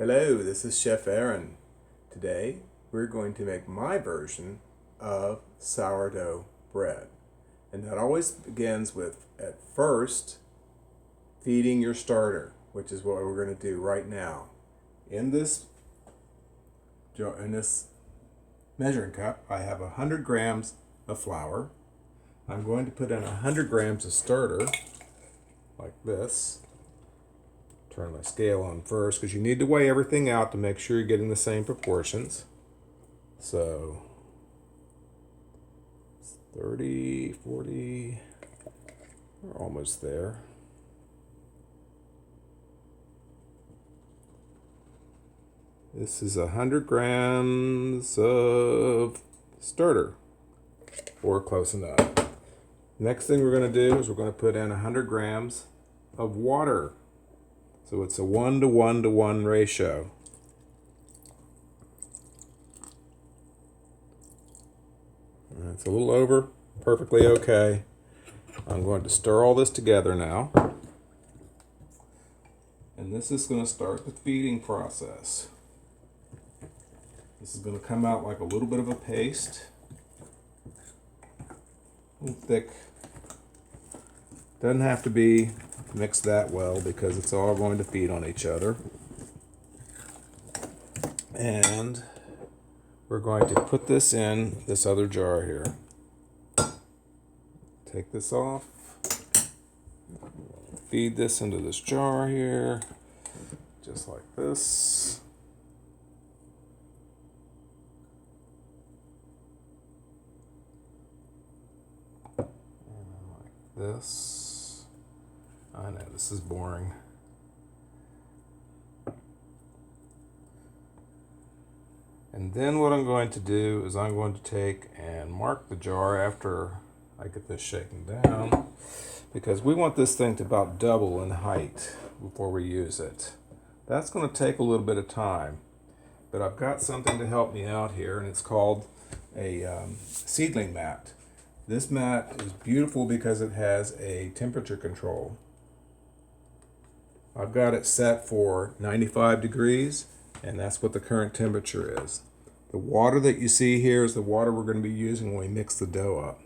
Hello, this is Chef Erin. Today we're going to make my version of sourdough bread. And that always begins with, at first, feeding your starter, which is what we're going to do right now. In this measuring cup, I have 100 grams of flour. I'm going to put in 100 grams of starter, like this. Turn my scale on first because you need to weigh everything out to make sure you're getting the same proportions. So 30, 40, we're almost there. This is 100 grams of starter, or close enough. Next thing we're going to do is we're going to put in 100 grams of water. So it's a 1:1:1 ratio. It's a little over, perfectly okay. I'm going to stir all this together now. And this is going to start the feeding process. This is going to come out like a little bit of a paste. A little thick. Doesn't have to be mixed that well because it's all going to feed on each other. And we're going to put this in this other jar here. Take this off. Feed this into this jar here, just like this. And like this. I know, this is boring. And then what I'm going to do is I'm going to take and mark the jar after I get this shaken down, because we want this thing to about double in height before we use it. That's going to take a little bit of time, but I've got something to help me out here, and it's called a seedling mat. This mat is beautiful because it has a temperature control. I've got it set for 95 degrees, and that's what the current temperature is. The water that you see here is the water we're going to be using when we mix the dough up.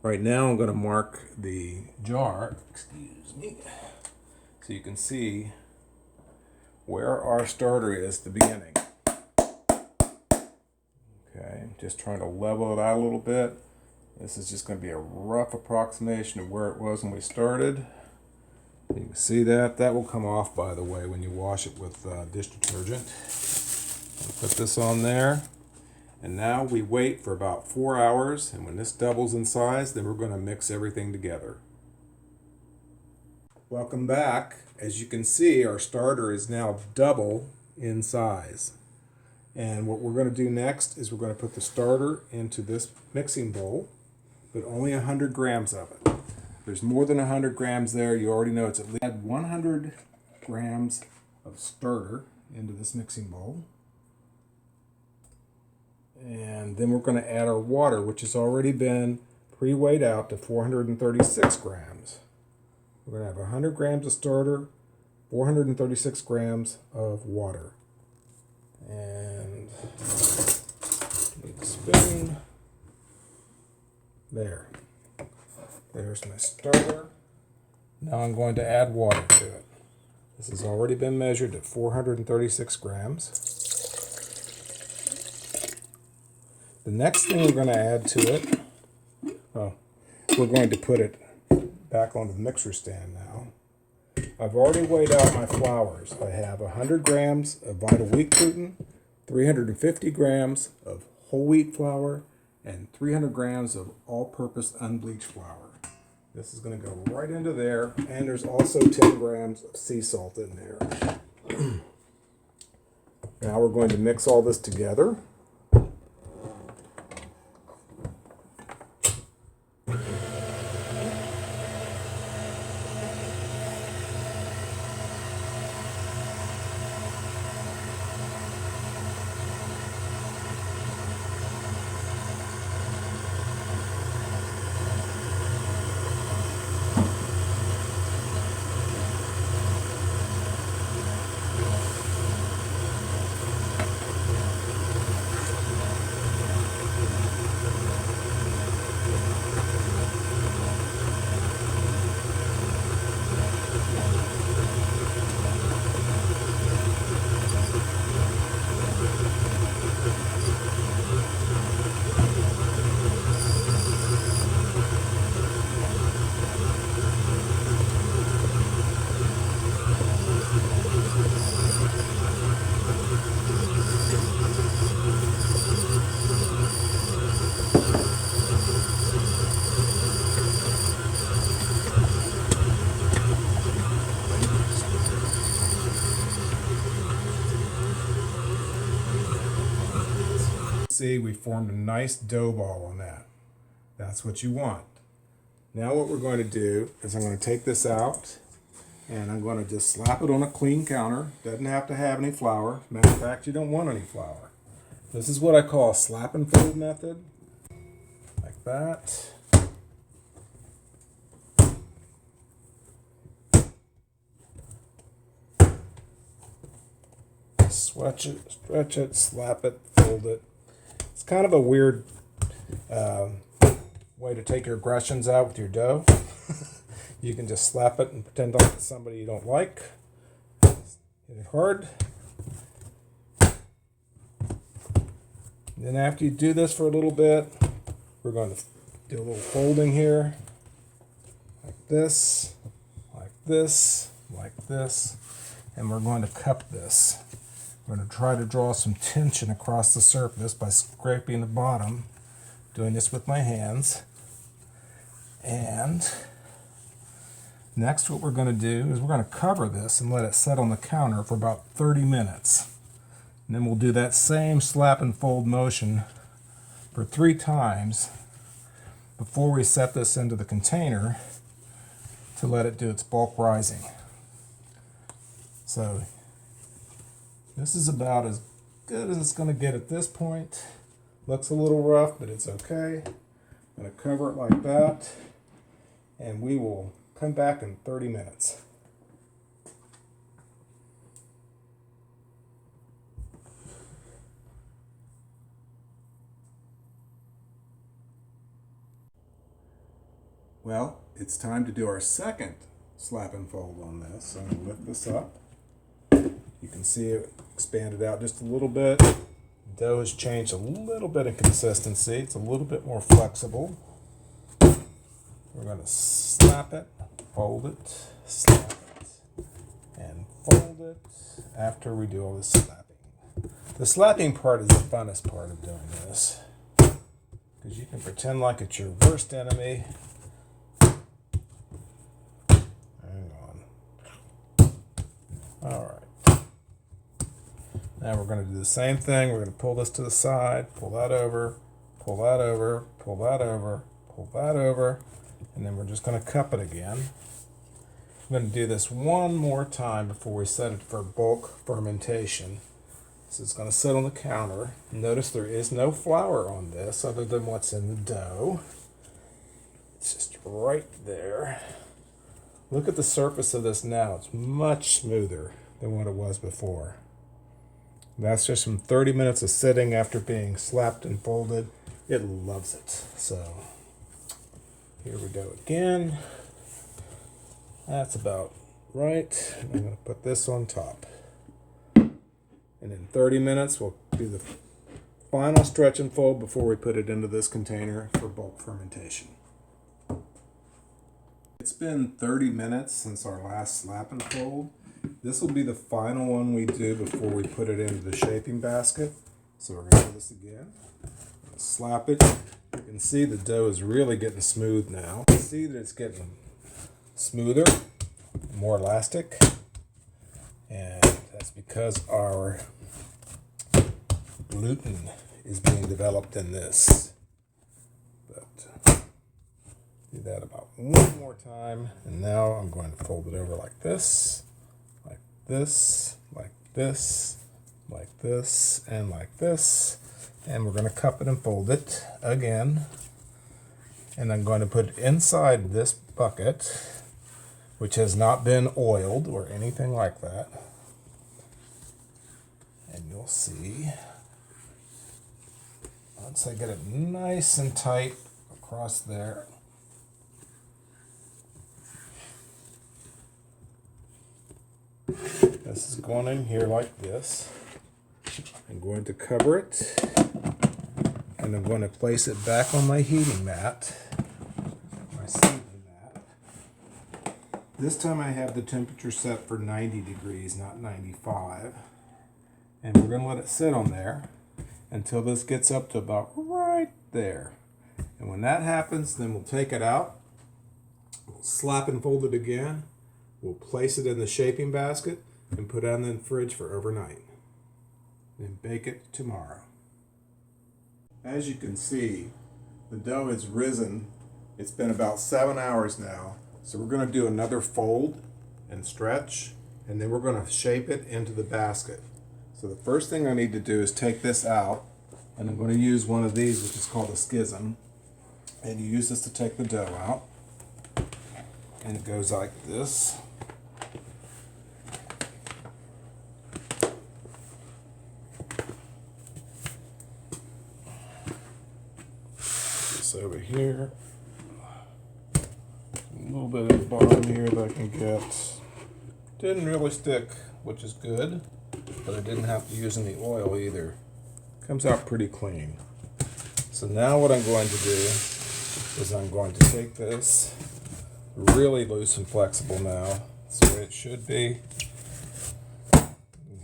Right now I'm going to mark the jar, excuse me, so you can see where our starter is at the beginning. Okay, just trying to level it out a little bit. This is just going to be a rough approximation of where it was when we started. You can see that. That will come off, by the way, when you wash it with dish detergent. I'll put this on there. And now we wait for about 4 hours, and when this doubles in size, then we're going to mix everything together. Welcome back. As you can see, our starter is now double in size. And what we're going to do next is we're going to put the starter into this mixing bowl, but only 100 grams of it. If there's more than 100 grams there, you already know it's at least 100 grams of starter into this mixing bowl. And then we're going to add our water, which has already been pre-weighed out to 436 grams. We're going to have 100 grams of starter, 436 grams of water. And need a spoon. There. There's my starter. Now I'm going to add water to it. This has already been measured at 436 grams. The next thing we're going to add to it, we're going to put it back on the mixer stand now. I've already weighed out my flours. I have 100 grams of Vital Wheat Gluten, 350 grams of Whole Wheat Flour, and 300 grams of all-purpose unbleached flour. This is going to go right into there, and there's also 10 grams of sea salt in there. Now we're going to mix all this together. See, we formed a nice dough ball on that. That's what you want. Now what we're going to do is I'm going to take this out and I'm going to just slap it on a clean counter. Doesn't have to have any flour. Matter of fact, you don't want any flour. This is what I call a slap and fold method. Like that. Stretch it, slap it, fold it. It's kind of a weird way to take your aggressions out with your dough. You can just slap it and pretend like it's somebody you don't like. Hit it hard. Then after you do this for a little bit, we're going to do a little folding here. Like this, like this, like this. And we're going to cup this. We're going to try to draw some tension across the surface by scraping the bottom. Doing this with my hands. And next what we're going to do is we're going to cover this and let it set on the counter for about 30 minutes. And then we'll do that same slap and fold motion for 3 times before we set this into the container to let it do its bulk rising. So this is about as good as it's going to get at this point. Looks a little rough, but it's okay. I'm going to cover it like that, and we will come back in 30 minutes. Well, it's time to do our second slap and fold on this. So I'm going to lift this up. You can see it expanded out just a little bit. The dough has changed a little bit in consistency. It's a little bit more flexible. We're going to slap it, fold it, slap it, and fold it after we do all this slapping. The slapping part is the funnest part of doing this, because you can pretend like it's your worst enemy. Hang on. All right. Now we're going to do the same thing. We're going to pull this to the side, pull that over, pull that over, pull that over, pull that over, and then we're just going to cup it again. I'm going to do this one more time before we set it for bulk fermentation. So it's going to sit on the counter. Notice there is no flour on this other than what's in the dough. It's just right there. Look at the surface of this now. It's much smoother than what it was before. That's just from 30 minutes of sitting after being slapped and folded. It loves it. So here we go again. That's about right. I'm going to put this on top. And in 30 minutes, we'll do the final stretch and fold before we put it into this container for bulk fermentation. It's been 30 minutes since our last slap and fold. This will be the final one we do before we put it into the shaping basket. So we're going to do this again. Slap it. You can see the dough is really getting smooth now. You can see that it's getting smoother, more elastic. And that's because our gluten is being developed in this. But do that about one more time. And now I'm going to fold it over like this. This, like this, like this, and like this. And we're going to cup it and fold it again. And I'm going to put it inside this bucket, which has not been oiled or anything like that. And you'll see, once I get it nice and tight across there, this is going in here like this. I'm going to cover it, and I'm going to place it back on my heating mat, my sealing mat. This time I have the temperature set for 90 degrees, not 95. And we're going to let it sit on there until this gets up to about right there. And when that happens, then we'll take it out, we'll slap and fold it again, we'll place it in the shaping basket, and put it in the fridge for overnight. Then bake it tomorrow. As you can see, the dough has risen. It's been about 7 hours now. So we're going to do another fold and stretch, and then we're going to shape it into the basket. So the first thing I need to do is take this out, and I'm going to use one of these, which is called a schism. And you use this to take the dough out. And it goes like this. This over here. A little bit at the bottom here that I can get. Didn't really stick, which is good, but I didn't have to use any oil either. Comes out pretty clean. So now what I'm going to do is I'm going to take this, really loose and flexible now. That's the way it should be.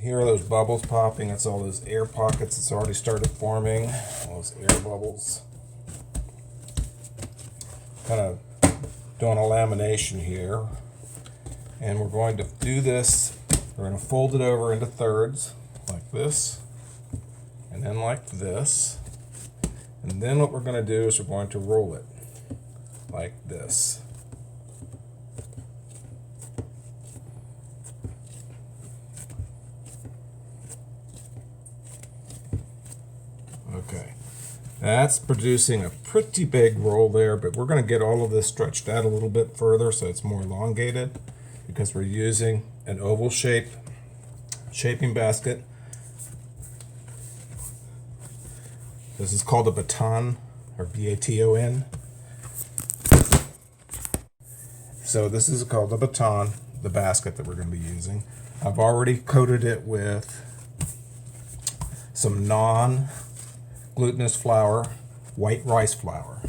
Here are those bubbles popping. That's all those air pockets that's already started forming. All those air bubbles. Kind of doing a lamination here. And we're going to do this. We're going to fold it over into thirds like this. And then like this. And then what we're going to do is we're going to roll it like this. Okay, that's producing a pretty big roll there, but we're going to get all of this stretched out a little bit further so it's more elongated because we're using an oval shape shaping basket. This is called a baton, or B-A-T-O-N. So this is called a baton, the basket that we're going to be using. I've already coated it with some non-glutinous flour, white rice flour.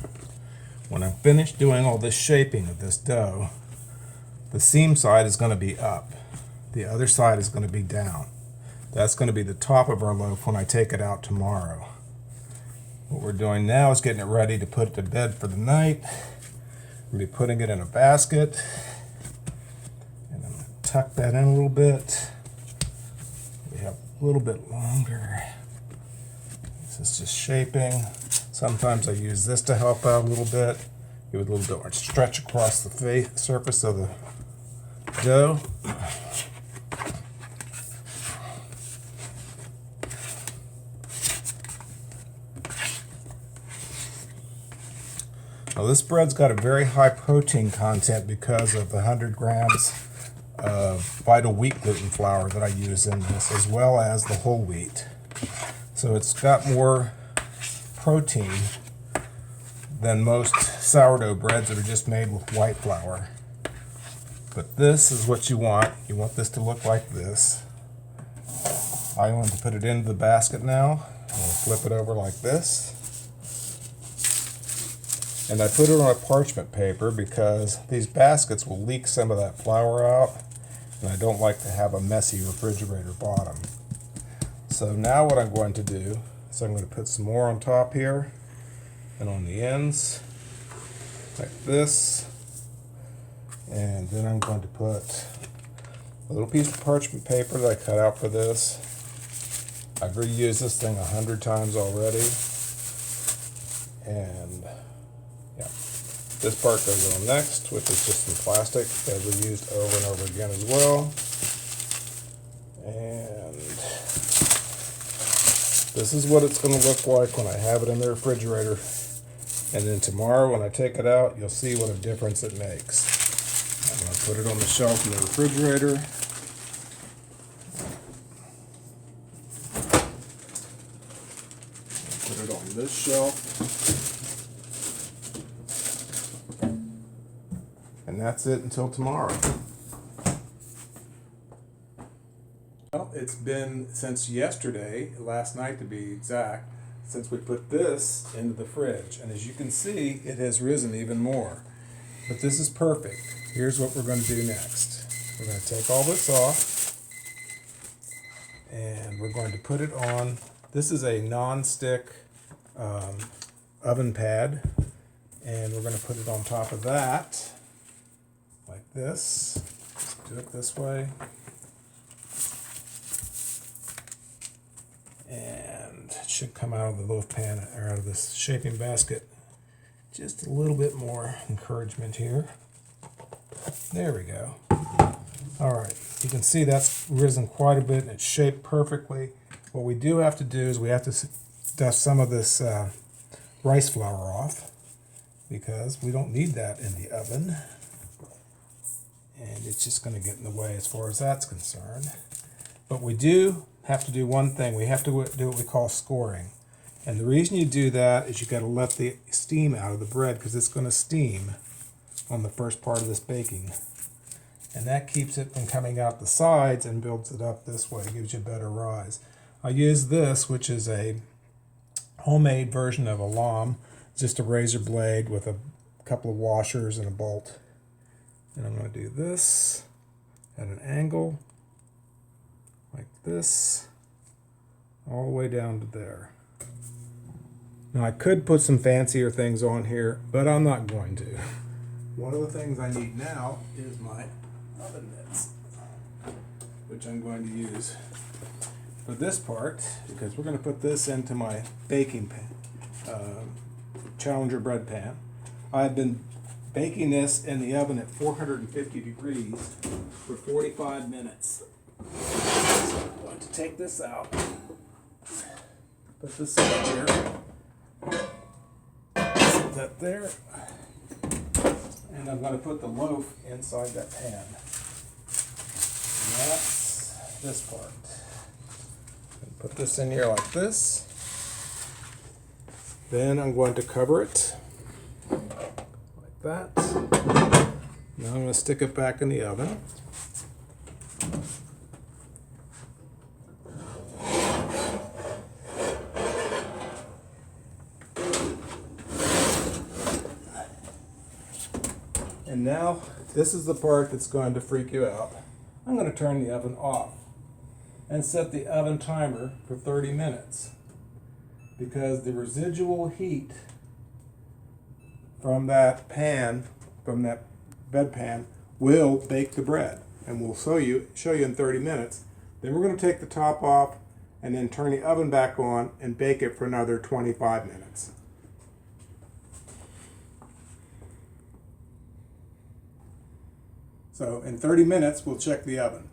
When I'm finished doing all this shaping of this dough, the seam side is going to be up. The other side is going to be down. That's going to be the top of our loaf when I take it out tomorrow. What we're doing now is getting it ready to put it to bed for the night. We'll be putting it in a basket. And I'm going to tuck that in a little bit. We have a little bit longer. This is just shaping. Sometimes I use this to help out a little bit. Give it a little bit more stretch across the surface of the dough. Now this bread's got a very high protein content because of the 100 grams of Vital Wheat Gluten flour that I use in this, as well as the whole wheat. So it's got more protein than most sourdough breads that are just made with white flour. But this is what you want. You want this to look like this. I'm going to put it into the basket now. I'll flip it over like this. And I put it on a parchment paper because these baskets will leak some of that flour out, and I don't like to have a messy refrigerator bottom. So now what I'm going to do is I'm going to put some more on top here and on the ends like this, and then I'm going to put a little piece of parchment paper that I cut out for this. I've reused this thing 100 times already, and yeah, this part goes on next, which is just some plastic that we used over and over again as well. And this is what it's going to look like when I have it in the refrigerator. And then tomorrow when I take it out, you'll see what a difference it makes. I'm going to put it on the shelf in the refrigerator. Put it on this shelf. And that's it until tomorrow. Well, it's been since yesterday, last night to be exact, since we put this into the fridge. And as you can see, it has risen even more. But this is perfect. Here's what we're going to do next. We're going to take all this off. And we're going to put it on. This is a non-stick oven pad. And we're going to put it on top of that. Like this. Just do it this way. And It should come out of the loaf pan or out of this shaping basket. Just a little bit more encouragement here. There we go. All right, you can see that's risen quite a bit and it's shaped perfectly. What we do have to do is we have to dust some of this rice flour off because we don't need that in the oven. And it's just going to get in the way as far as that's concerned. But we do have to do one thing. We have to do what we call scoring. And the reason you do that is you got to let the steam out of the bread because it's going to steam on the first part of this baking. And that keeps it from coming out the sides and builds it up this way. It gives you a better rise. I use this, which is a homemade version of a lame. Just a razor blade with a couple of washers and a bolt. And I'm going to do this at an angle like this all the way down to there. Now I could put some fancier things on here, but I'm not going to. One of the things I need now is my oven mitts, which I'm going to use for this part because we're going to put this into my baking pan, Challenger bread pan. I've been baking this in the oven at 450 degrees for 45 minutes. So I'm going to take this out, put this in here, set that there, and I'm going to put the loaf inside that pan. And that's this part. Put this in here like this. Then I'm going to cover it like that. Now I'm going to stick it back in the oven. And now this is the part that's going to freak you out. I'm going to turn the oven off and set the oven timer for 30 minutes because the residual heat from that pan, from that bed pan, will bake the bread, and we'll show you in 30 minutes. Then we're going to take the top off and then turn the oven back on and bake it for another 25 minutes. So in 30 minutes we'll check the oven.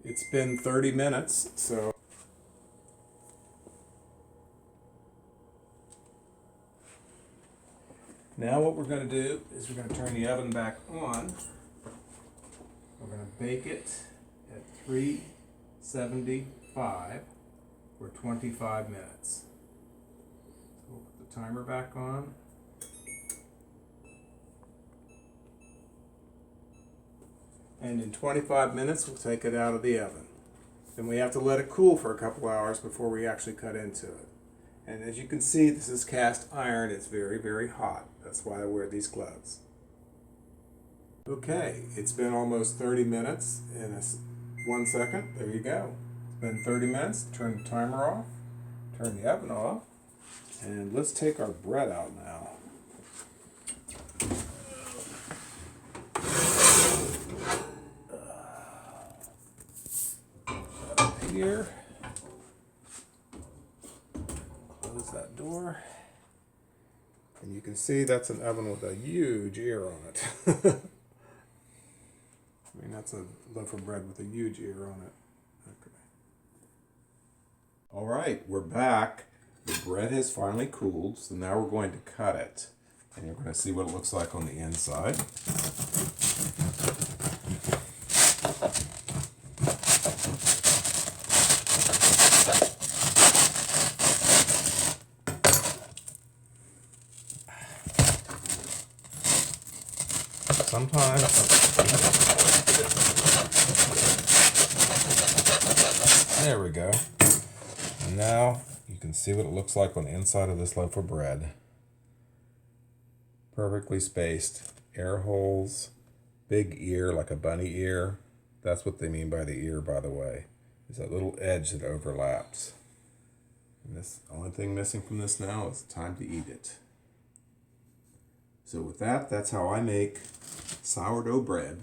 It's been 30 minutes, so now what we're going to do is we're going to turn the oven back on. We're going to bake it at 375 for 25 minutes. So we'll put the timer back on. And in 25 minutes we'll take it out of the oven. Then we have to let it cool for a couple hours before we actually cut into it. And as you can see, this is cast iron. It's very, very hot. That's why I wear these gloves. Okay, it's been almost 30 minutes in 1 second. There you go. It's been 30 minutes. Turn the timer off. Turn the oven off. And let's take our bread out now. Here. Close that door. And you can see that's an oven with a huge ear on it. I mean, that's a loaf of bread with a huge ear on it. Okay. All right, we're back. The bread has finally cooled, so now we're going to cut it. And you're going to see what it looks like on the inside. Sometimes. There we go. And now you can see what it looks like on the inside of this loaf of bread. Perfectly spaced. Air holes. Big ear like a bunny ear. That's what they mean by the ear, by the way. It's that little edge that overlaps. And this only thing missing from this now is time to eat it. So with that, that's how I make sourdough bread